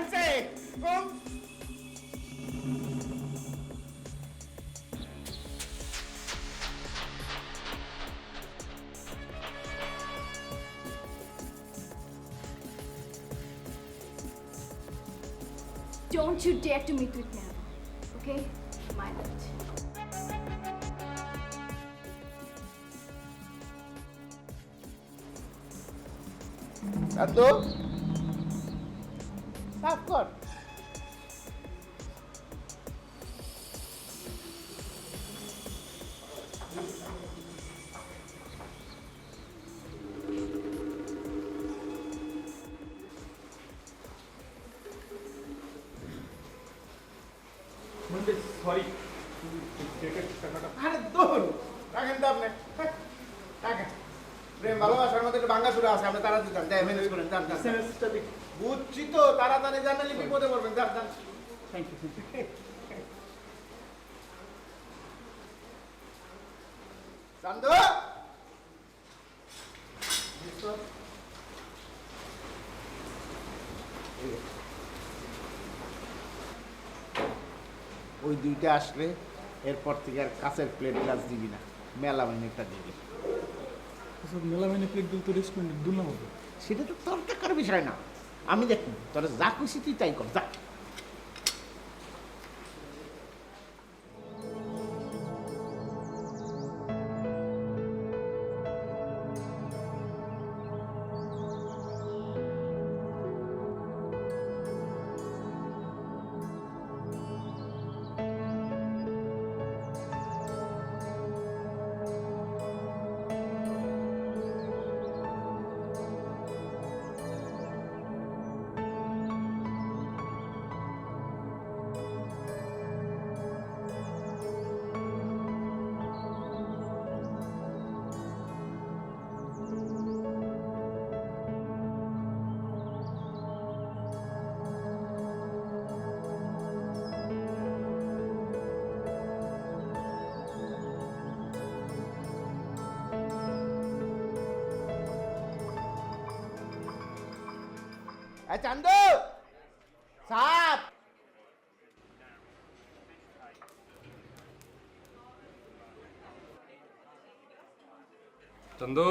হয়েছে Don't you dare to meet with me, okay? Mind it. শান্ত সাফ কর sorry আরে দূর রাখেন তো আপনি রাখেন প্রেম ভালোবাসার মধ্যে একটু ভাঙ্গা চুরা আছে আপনি তাড়াতাড়ি যান যাই ম্যানেজ করেন যান যান বুঝছি তো তাড়াতাড়ি জানালে বিপদে পড়বেন যান যান থ্যাংক ইউ শান্ত ওই দুইটা আসলে এরপর থেকে আর কাছের প্লেট গ্লাস দিবি না মেলা একটা দিবি মেলামাইনে প্লেট দিল তো রেস্টুরেন্টে দুর্নাম হবে। সেটা তো তোর টাকার বিষয় না আমি দেখুন তোরা যা খুশি তুই তাই কর যা চান্দু সাপ চন্দু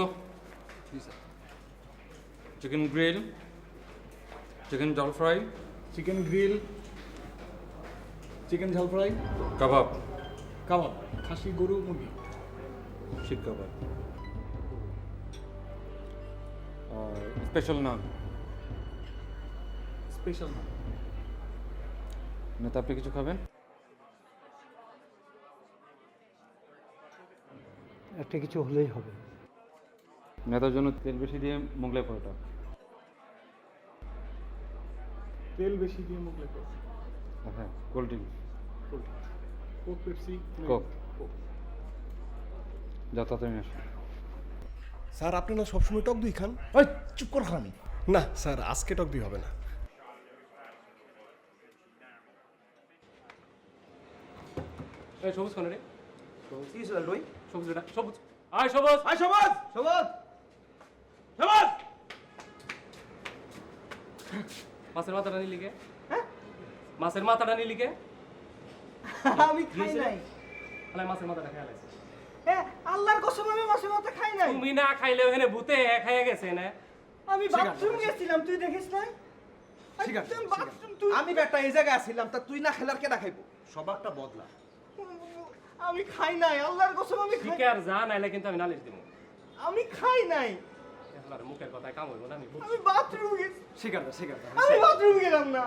চিকেন গ্রিল চিকেন জল ফ্রাই চিকেন গ্রিল, চিকেন ঝাল ফ্রাই, কাবাব কাবাব, খাসি, গরু, মুরগি, শিক কাবাব আর স্পেশাল নান। স্পেশাল না। নেতা আপনি কিছু খাবেন? একটা কিছু হলেই হবে। নেতার জন্য তেল বেশি দিয়ে মোগলাই পরোটা। তেল বেশি দিয়ে মোগলাই করো। হ্যাঁ cold drinks. Coke, Pepsi, Coke. যা তাড়াতাড়ি আসো। স্যার আপনি না সবসময় টক দই খান? ওই চুপ কর আমি না স্যার আজকে টক দই হবে না। এই সবুজ কোন রে? কি ছিল লই? সবুজ এটা সবুজ। আয় সবুজ। আয় সবুজ, সবুজ, সবুজ। মাছের মাথাটা নিলি কে? হ্যাঁ? মাছের মাথাটা নিলি কে? আমি খাই নাই। আলাই মাছের মাথাটা খেয়ে আলাইছে। হ্যাঁ, আল্লাহর কসম আমি মাছের মাথা খাই নাই। তুমি না খাইলে ওখানে ভূতে খাইয়া গেছে না? আমি বাথরুম গেছিলাম, তুই দেখিস নাই? ঠিক আছে, একদম ঠিক আছে। বাথরুম তুই। আমি বেটা এই জায়গায় আসছিলাম তা তুই না খেলার কেডা খাইবো? স্বভাবটা বদলা। আমি খাই নাই, আল্লাহর কসম আমি খাই। ঠিক আর যা নাইলে কিন্তু আমি নালিশ দিব। আমি খাই নাই। মুখের কথায় কাম হইব না আমি। আমি বাথরুম গেছি। স্বীকার কর, স্বীকার কর। আমি বাথরুম গেলাম না।